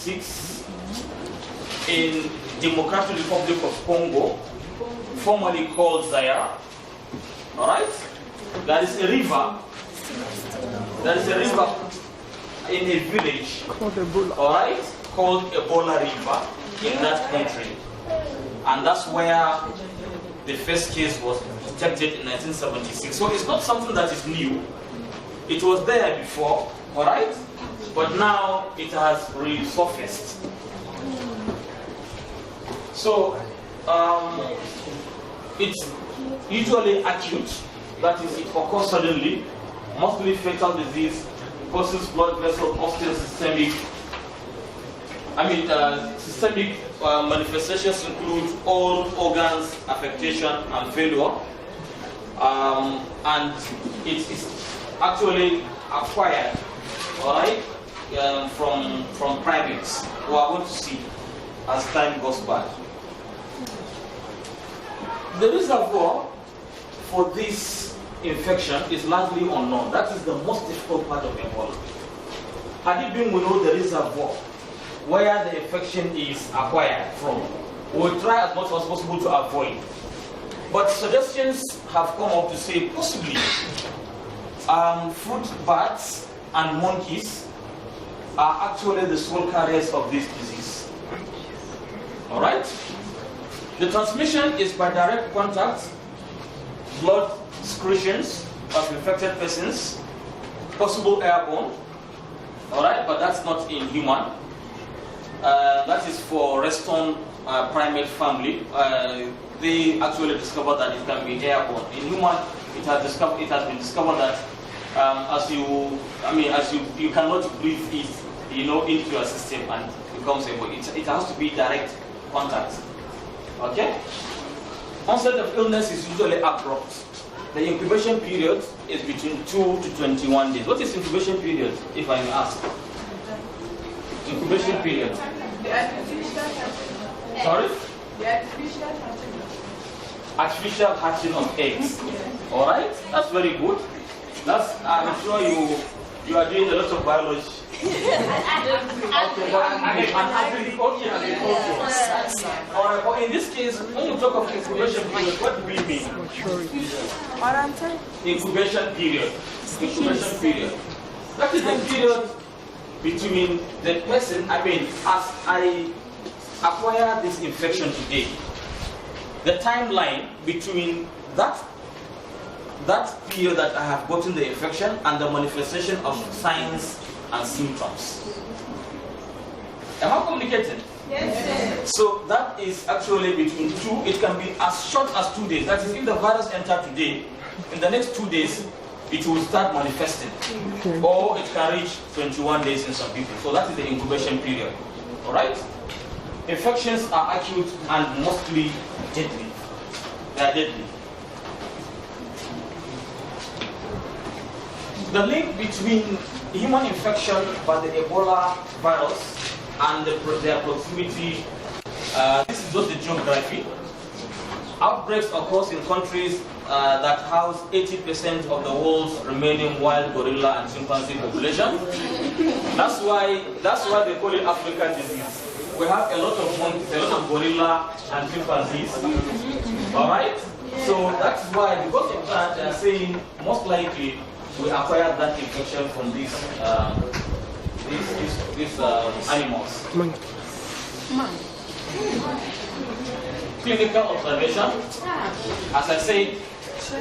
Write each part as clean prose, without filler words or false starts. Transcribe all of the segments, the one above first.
1976 in Democratic Republic of Congo, formerly called Zaire. All right, there is a river. There is a river in a village, called Ebola. All right, called Ebola River in that country, and that's where the first case was detected in 1976. So it's not something that is new. It was there before, all right, but now it has resurfaced. So it's usually acute, that is, it occurs suddenly, mostly fatal disease, causes blood vessel obstruction, systemic manifestations include all organs affectation and failure, and it is actually acquired, all right, from primates, who are going to see as time goes by. The reservoir for this infection is largely unknown. That is the most difficult part of Ebola. Had it been we know the reservoir where the infection is acquired from, we'll try as much as possible to avoid. But suggestions have come up to say possibly fruit bats and monkeys are actually the sole carriers of this disease. All right? The transmission is by direct contact, blood secretions of infected persons, possible airborne, all right, but that's not in human. That is for Reston primate family. They actually discovered that it can be airborne. In human, it has been discovered that you cannot breathe it, into your system and it becomes airborne. It has to be direct contact. Okay? Onset of illness is usually abrupt. The incubation period is between 2 to 21 days. What is incubation period, if I may ask? Incubation period. Sorry? Artificial hatching of eggs. All right, that's very good. I'm sure you are doing a lot of biology. But in this case, when you talk of incubation period, what do we mean? Incubation period. Incubation period. That is the period between the person, as I acquire this infection today, the timeline between that period that I have gotten the infection and the manifestation of signs and symptoms. Am I communicating? Yes. So that is actually between 2. It can be as short as 2 days. That is, if the virus enters today, in the next 2 days, it will start manifesting. Okay. Or it can reach 21 days in some people. So that is the incubation period. All right? Infections are acute and mostly deadly. They are deadly. The link between human infection by the Ebola virus and their proximity, this is just the geography. Outbreaks occur in countries that house 80% of the world's remaining wild gorilla and chimpanzee population. That's why they call it African disease. We have a lot of monkeys, a lot of gorilla and chimpanzees. All right. So that's why, because of that, they are saying most likely we acquired that infection from these animals. Clinical observation, as I said,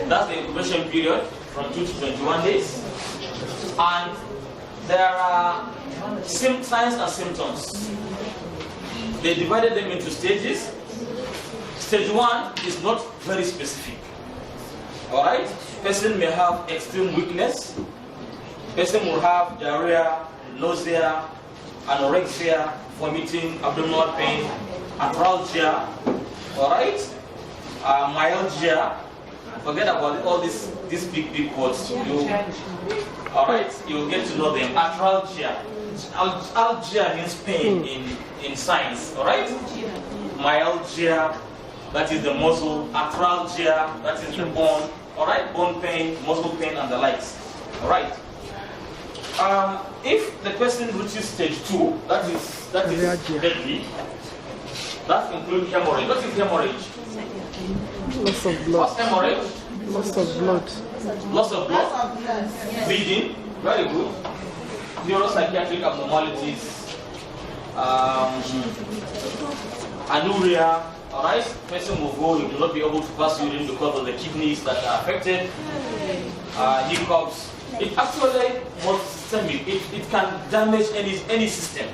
that's the incubation period from 2 to 21 days. And there are signs and symptoms. They divided them into stages. Stage 1 is not very specific. All right? Person may have extreme weakness. Person will have diarrhea, nausea, anorexia, vomiting, abdominal pain, arthralgia. All right? Myalgia. Forget about all these big words. All right? You'll get to know them. Arthralgia. Algia means pain in science. All right? Myalgia, that is the muscle. Arthralgia, that is the bone. All right? Bone pain, muscle pain, and the likes. All right? If the person reaches stage 2, that is deadly. That includes hemorrhage. What is hemorrhage? Loss of blood. What's hemorrhage? Loss of blood. Loss of blood. Bleeding. Very good. Neuropsychiatric abnormalities. Anuria. Alright? Person will go, he will not be able to pass urine because of the kidneys that are affected. Hiccups. It actually multi-systemic. It can damage any system.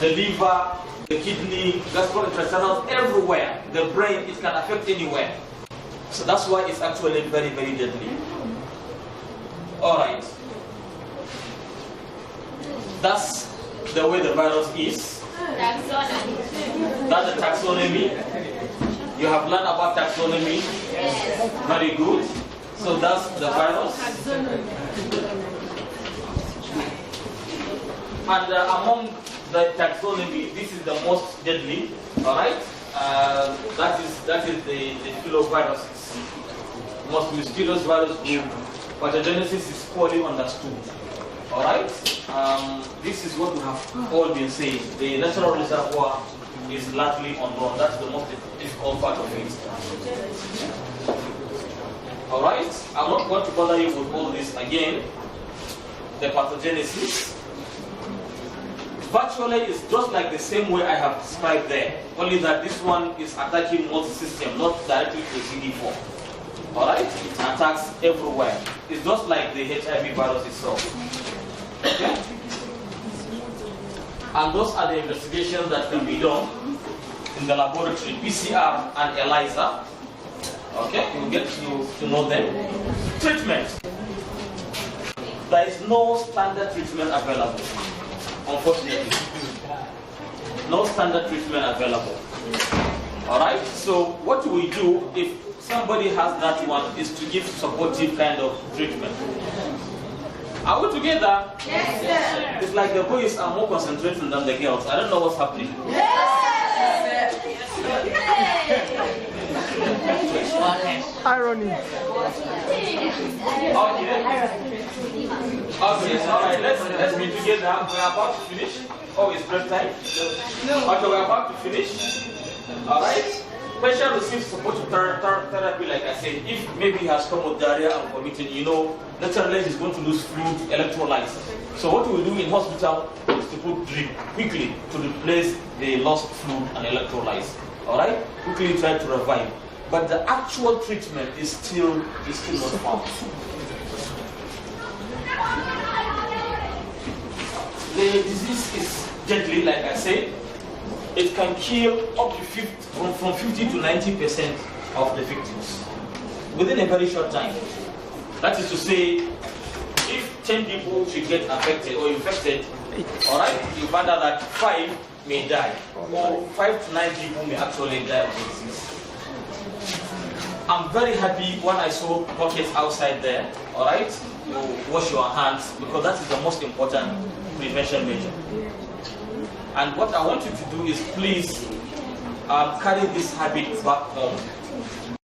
The liver, the kidney, gastrointestinal, everywhere. The brain, it can affect anywhere. So that's why it's actually very, very deadly. Alright. That's the way the virus is. That's the taxonomy. You have learned about taxonomy. Very good. So that's the virus. And among the taxonomy, this is the most deadly. Alright? That is the filoviruses. Most mysterious virus group. Pathogenesis is poorly understood. Alright? This is what we have all been saying. The natural reservoir is largely unknown. That's the most difficult part of it. Alright? I'm not going to bother you with all this again. The pathogenesis. Virtually, it's just like the same way I have described there. Only that this one is attacking multi-system, not directly to CD4. Alright? It attacks everywhere. It's just like the HIV virus itself. Okay? And those are the investigations that can be done in the laboratory, PCR and ELISA. Okay? You'll get to know them. Treatment. There is no standard treatment available, unfortunately. No standard treatment available. Alright? So what we do if somebody has that one is to give supportive kind of treatment. Are we together? Yes, sir. It's like the boys are more concentrating than the girls. I don't know what's happening. Yes. Irony. Okay, so alright, let's be together. We're about to finish. Oh, it's break time? No. Okay, we're about to finish. Alright. Patient receives supportive therapy, like I said. If maybe he has come with diarrhea and vomiting, naturally he's going to lose fluid, electrolytes. So what we do in hospital is to put drip quickly to replace the lost fluid and electrolytes. Alright? Quickly try to revive. But the actual treatment is still not found. The disease is deadly, like I said. It can kill up to from 50 to 90% of the victims within a very short time. That is to say, if 10 people should get affected or infected, alright, you find out that 5 may die, or 5 to 9 people may actually die of the disease. I'm very happy when I saw buckets outside there, alright, you wash your hands, because that is the most important prevention measure. And what I want you to do is please carry this habit back home.